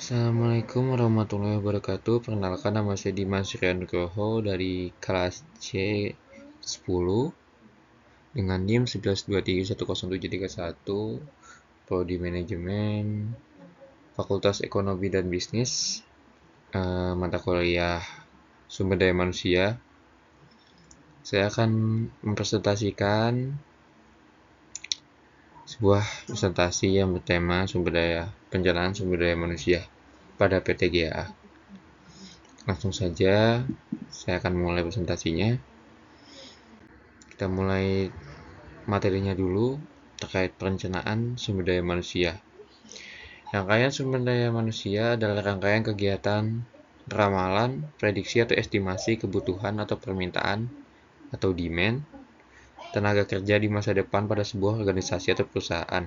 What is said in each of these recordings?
Assalamualaikum warahmatullahi wabarakatuh. Perkenalkan, nama saya Dimas Riannugroho dari kelas C10 dengan NIM 11231071, Prodi Manajemen, Fakultas Ekonomi dan Bisnis, mata kuliah Sumber Daya Manusia. Saya akan mempresentasikan sebuah presentasi yang bertema perencanaan sumber daya manusia pada PTGA. Langsung saja, saya akan mulai presentasinya. Kita mulai materinya dulu terkait perencanaan sumber daya manusia. Rangkaian sumber daya manusia adalah rangkaian kegiatan ramalan, prediksi atau estimasi kebutuhan atau permintaan atau demand tenaga kerja di masa depan pada sebuah organisasi atau perusahaan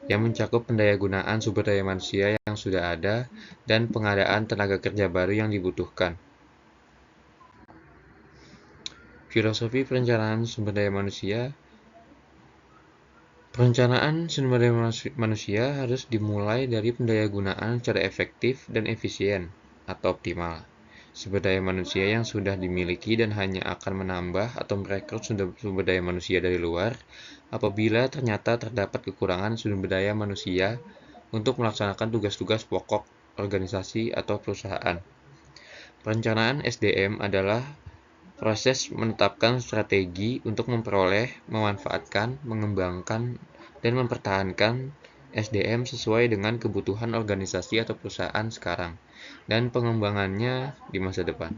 yang mencakup pendayagunaan sumber daya manusia yang sudah ada dan pengadaan tenaga kerja baru yang dibutuhkan. Filosofi perencanaan sumber daya manusia. Perencanaan sumber daya manusia harus dimulai dari pendayagunaan secara efektif dan efisien atau optimal sumber daya manusia yang sudah dimiliki dan hanya akan menambah atau merekrut sumber daya manusia dari luar apabila ternyata terdapat kekurangan sumber daya manusia untuk melaksanakan tugas-tugas pokok organisasi atau perusahaan. Perencanaan SDM adalah proses menetapkan strategi untuk memperoleh, memanfaatkan, mengembangkan, dan mempertahankan SDM sesuai dengan kebutuhan organisasi atau perusahaan sekarang, dan pengembangannya di masa depan.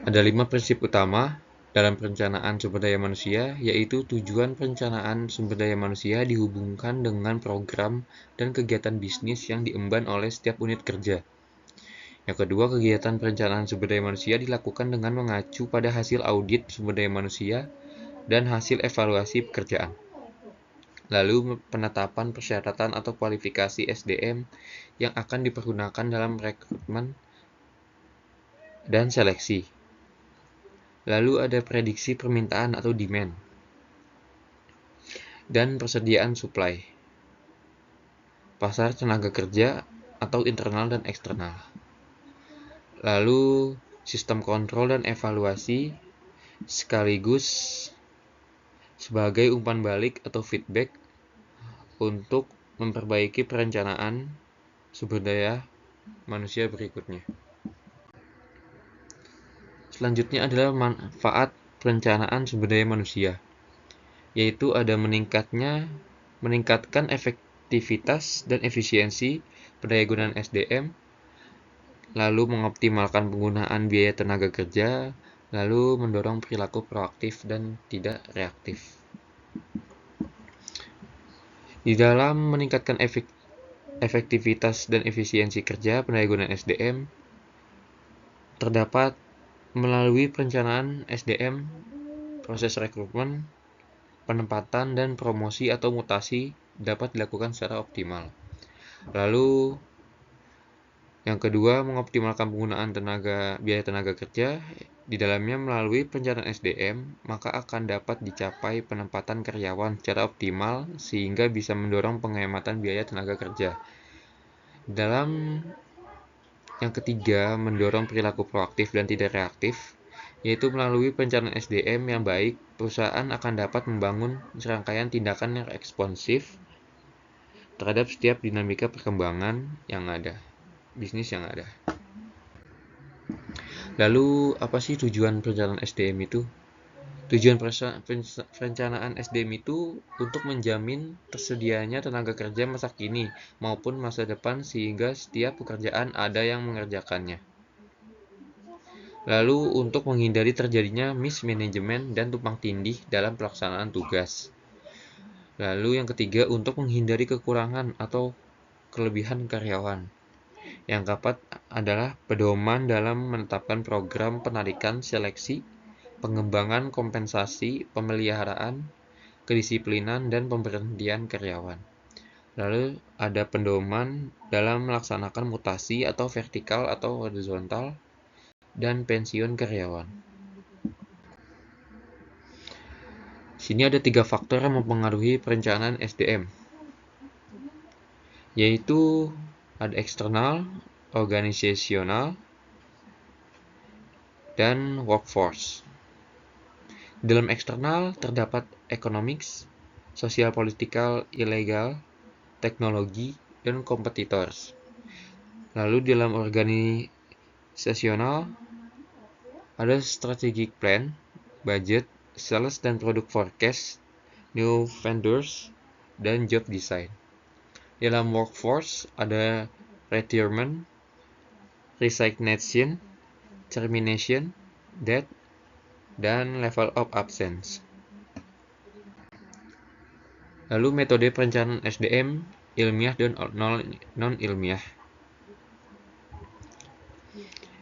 Ada 5 prinsip utama dalam perencanaan sumber daya manusia, yaitu tujuan perencanaan sumber daya manusia dihubungkan dengan program dan kegiatan bisnis yang diemban oleh setiap unit kerja. Yang kedua, kegiatan perencanaan sumber daya manusia dilakukan dengan mengacu pada hasil audit sumber daya manusia dan hasil evaluasi pekerjaan. Lalu, penetapan persyaratan atau kualifikasi SDM yang akan dipergunakan dalam rekrutmen dan seleksi. Lalu ada prediksi permintaan atau demand dan persediaan supply, pasar tenaga kerja atau internal dan eksternal. Lalu sistem kontrol dan evaluasi sekaligus sebagai umpan balik atau feedback untuk memperbaiki perencanaan sumber daya manusia berikutnya. Selanjutnya adalah manfaat perencanaan sumber daya manusia, yaitu ada meningkatkan efektivitas dan efisiensi pendayagunaan SDM, lalu mengoptimalkan penggunaan biaya tenaga kerja, lalu mendorong perilaku proaktif dan tidak reaktif. Di dalam meningkatkan efektivitas dan efisiensi kerja pendayagunaan SDM, terdapat melalui perencanaan SDM, proses rekrutmen, penempatan, dan promosi atau mutasi dapat dilakukan secara optimal. Lalu yang kedua, mengoptimalkan penggunaan biaya tenaga kerja. Di dalamnya melalui perencanaan SDM, maka akan dapat dicapai penempatan karyawan secara optimal sehingga bisa mendorong penghematan biaya tenaga kerja. Dalam yang ketiga, mendorong perilaku proaktif dan tidak reaktif, yaitu melalui perencanaan SDM yang baik, perusahaan akan dapat membangun serangkaian tindakan yang responsif terhadap setiap dinamika perkembangan yang ada, bisnis yang ada. Lalu, apa sih tujuan perencanaan SDM itu? Tujuan perencanaan SDM itu untuk menjamin tersedianya tenaga kerja masa kini maupun masa depan sehingga setiap pekerjaan ada yang mengerjakannya. Lalu untuk menghindari terjadinya mismanagement dan tumpang tindih dalam pelaksanaan tugas. Lalu yang ketiga, untuk menghindari kekurangan atau kelebihan karyawan. Yang keempat adalah pedoman dalam menetapkan program penarikan seleksi, pengembangan kompensasi, pemeliharaan, kedisiplinan, dan pemberhentian karyawan. Lalu ada pedoman dalam melaksanakan mutasi atau vertikal atau horizontal, dan pensiun karyawan. Sini ada 3 faktor yang mempengaruhi perencanaan SDM. yaitu ada eksternal, organisasional, dan workforce. Dalam eksternal terdapat economics, sosial politikal ilegal, teknologi, dan competitors. Lalu dalam organisasional ada strategic plan, budget, sales dan product forecast, new vendors, dan job design. Dalam workforce ada retirement, resignation, termination, death, dan level of absence. Lalu metode perencanaan SDM, ilmiah dan non-ilmiah.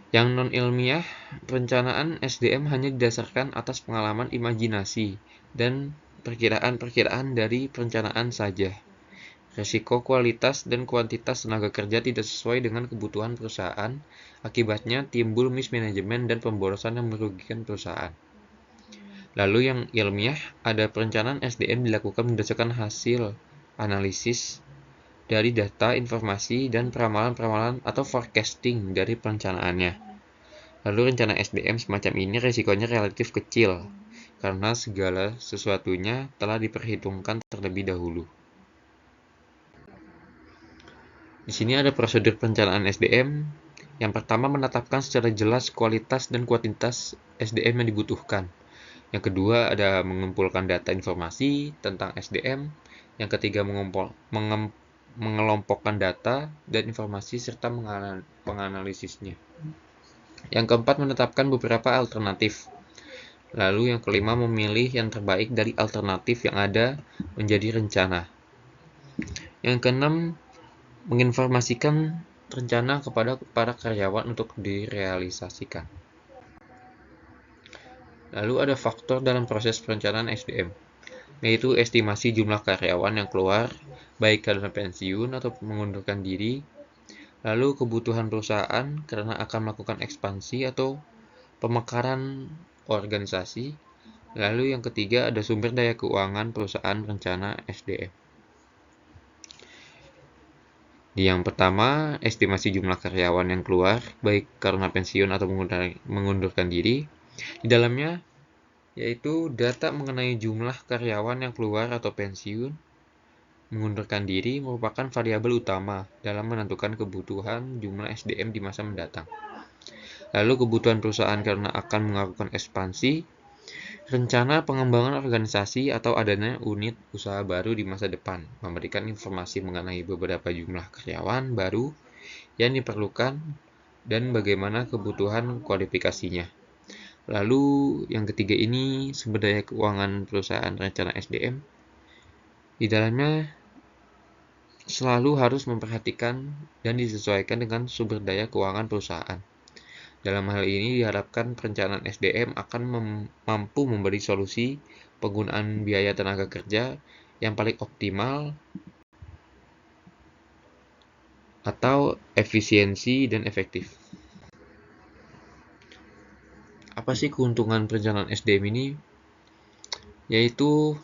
Yang non-ilmiah, perencanaan SDM hanya didasarkan atas pengalaman imajinasi dan perkiraan-perkiraan dari perencanaan saja. Risiko kualitas dan kuantitas tenaga kerja tidak sesuai dengan kebutuhan perusahaan, akibatnya timbul mismanagement dan pemborosan yang merugikan perusahaan. Lalu yang ilmiah, ada perencanaan SDM dilakukan berdasarkan hasil analisis dari data, informasi, dan peramalan-peramalan atau forecasting dari perencanaannya. Lalu rencana SDM semacam ini risikonya relatif kecil, karena segala sesuatunya telah diperhitungkan terlebih dahulu. Di sini ada prosedur perencanaan SDM. Yang pertama, menetapkan secara jelas kualitas dan kuantitas SDM yang dibutuhkan. Yang kedua, ada mengumpulkan data informasi tentang SDM. Yang ketiga, mengelompokkan data dan informasi serta menganalisisnya. Yang keempat, menetapkan beberapa alternatif. Lalu yang kelima, memilih yang terbaik dari alternatif yang ada menjadi rencana. Yang keenam, menginformasikan rencana kepada para karyawan untuk direalisasikan. Lalu ada faktor dalam proses perencanaan SDM, yaitu estimasi jumlah karyawan yang keluar, baik karena pensiun atau mengundurkan diri, lalu kebutuhan perusahaan karena akan melakukan ekspansi atau pemekaran organisasi, lalu yang ketiga ada sumber daya keuangan perusahaan rencana SDM. Yang pertama, estimasi jumlah karyawan yang keluar, baik karena pensiun atau mengundurkan diri. Di dalamnya, yaitu data mengenai jumlah karyawan yang keluar atau pensiun, mengundurkan diri merupakan variabel utama dalam menentukan kebutuhan jumlah SDM di masa mendatang. Lalu kebutuhan perusahaan karena akan melakukan ekspansi, rencana pengembangan organisasi atau adanya unit usaha baru di masa depan, memberikan informasi mengenai beberapa jumlah karyawan baru yang diperlukan dan bagaimana kebutuhan kualifikasinya. Lalu yang ketiga ini sumber daya keuangan perusahaan rencana SDM. Di dalamnya selalu harus memperhatikan dan disesuaikan dengan sumber daya keuangan perusahaan. Dalam hal ini diharapkan perencanaan SDM akan mampu memberi solusi penggunaan biaya tenaga kerja yang paling optimal atau efisiensi dan efektif. Apa sih keuntungan perencanaan SDM ini? Yaitu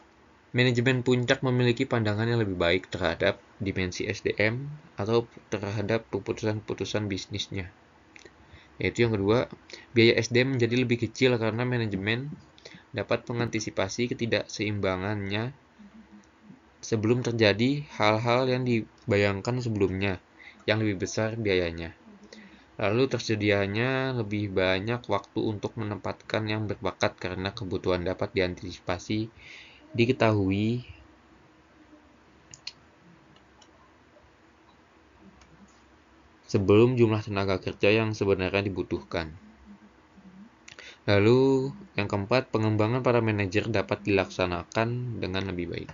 manajemen puncak memiliki pandangan yang lebih baik terhadap dimensi SDM atau terhadap keputusan-keputusan bisnisnya. Yaitu yang kedua, biaya SDM menjadi lebih kecil karena manajemen dapat mengantisipasi ketidakseimbangannya sebelum terjadi hal-hal yang dibayangkan sebelumnya, yang lebih besar biayanya. Lalu tersedianya lebih banyak waktu untuk menempatkan yang berbakat karena kebutuhan dapat diantisipasi, diketahui, sebelum jumlah tenaga kerja yang sebenarnya dibutuhkan. Lalu yang keempat, pengembangan para manajer dapat dilaksanakan dengan lebih baik.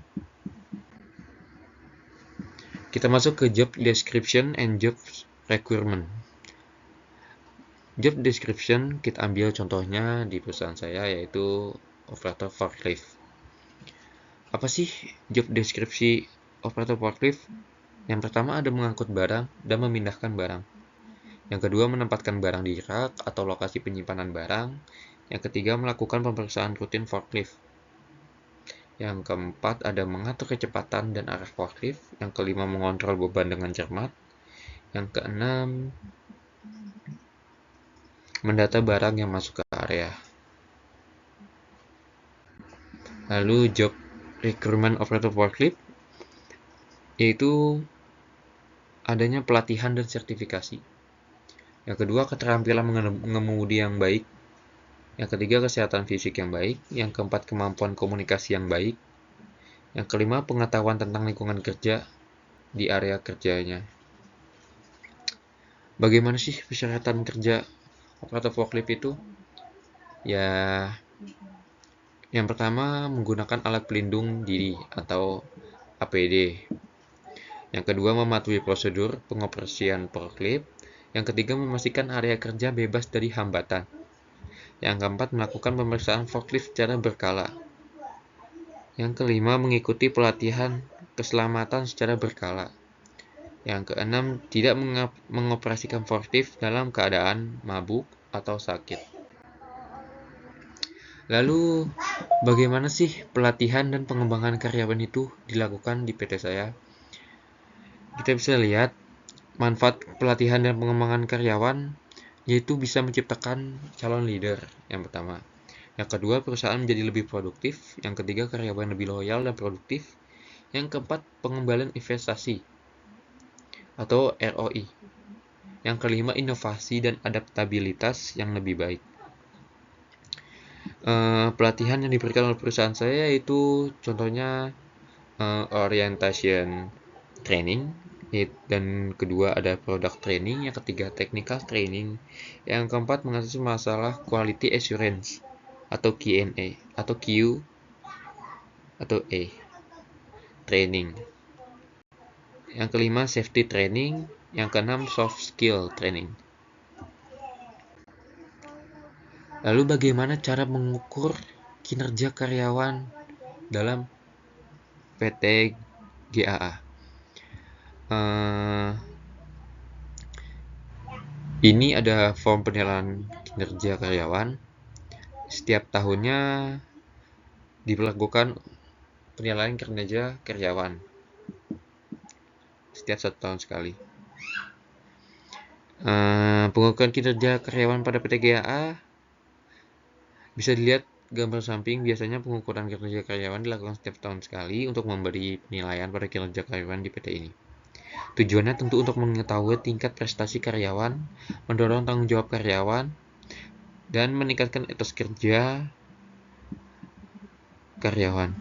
Kita masuk ke job description and job requirement. Job description kita ambil contohnya di perusahaan saya, yaitu operator forklift. Apa sih job deskripsi operator forklift? Yang pertama ada mengangkut barang dan memindahkan barang. Yang kedua menempatkan barang di rak atau lokasi penyimpanan barang. Yang ketiga melakukan pemeriksaan rutin forklift. Yang keempat ada mengatur kecepatan dan arah forklift. Yang kelima mengontrol beban dengan cermat. Yang keenam mendata barang yang masuk ke area. Lalu job requirement operator forklift yaitu adanya pelatihan dan sertifikasi. Yang kedua keterampilan mengemudi yang baik. Yang ketiga kesehatan fisik yang baik. Yang keempat kemampuan komunikasi yang baik. Yang kelima pengetahuan tentang lingkungan kerja di area kerjanya. Bagaimana sih persyaratan kerja operator forklift itu? Ya, yang pertama menggunakan alat pelindung diri atau APD. Yang kedua mematuhi prosedur pengoperasian forklift. Yang ketiga memastikan area kerja bebas dari hambatan. Yang keempat melakukan pemeriksaan forklift secara berkala. Yang kelima mengikuti pelatihan keselamatan secara berkala. Yang keenam tidak mengoperasikan forklift dalam keadaan mabuk atau sakit. Lalu bagaimana sih pelatihan dan pengembangan karyawan itu dilakukan di PT saya? Kita bisa lihat manfaat pelatihan dan pengembangan karyawan yaitu bisa menciptakan calon leader yang pertama. Yang kedua, perusahaan menjadi lebih produktif. Yang ketiga, karyawan lebih loyal dan produktif. Yang keempat, pengembalian investasi atau ROI. Yang kelima, inovasi dan adaptabilitas yang lebih baik. Pelatihan yang diberikan oleh perusahaan saya yaitu contohnya orientation training, dan kedua ada product training, yang ketiga technical training, yang keempat mengatasi masalah quality assurance atau Q&A atau Q atau A training. Yang kelima safety training, yang keenam soft skill training. Lalu bagaimana cara mengukur kinerja karyawan dalam PT GAA? Ini ada form penilaian kinerja karyawan. Setiap tahunnya dilakukan penilaian kinerja karyawan setiap 1 tahun sekali. Pengukuran kinerja karyawan pada PT GAA bisa dilihat gambar samping. Biasanya pengukuran kinerja karyawan dilakukan setiap tahun sekali untuk memberi penilaian pada kinerja karyawan di PT ini. Tujuannya tentu untuk mengetahui tingkat prestasi karyawan, mendorong tanggung jawab karyawan, dan meningkatkan etos kerja karyawan.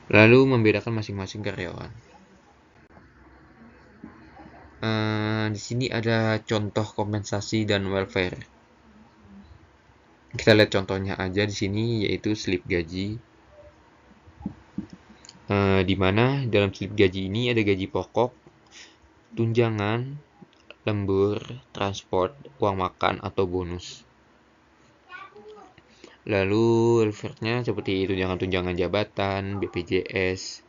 Lalu membedakan masing-masing karyawan. Di sini ada contoh kompensasi dan welfare. Kita lihat contohnya aja di sini, yaitu slip gaji. Di mana dalam slip gaji ini ada gaji pokok, tunjangan, lembur, transport, uang makan atau bonus. Lalu welfare-nya seperti tunjangan-tunjangan jabatan, BPJS,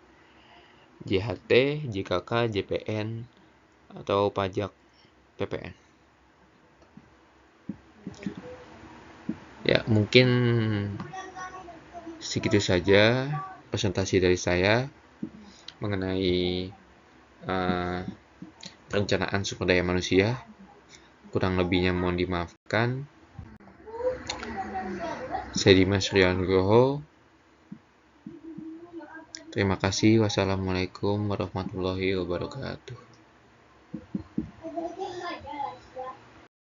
JHT, JKK, JPN, atau pajak PPN. Ya, mungkin segitu saja presentasi dari saya mengenai perencanaan sumber daya manusia. Kurang lebihnya mohon dimaafkan. Saya Dimas Riangroho. Terima kasih. Wassalamualaikum warahmatullahi wabarakatuh.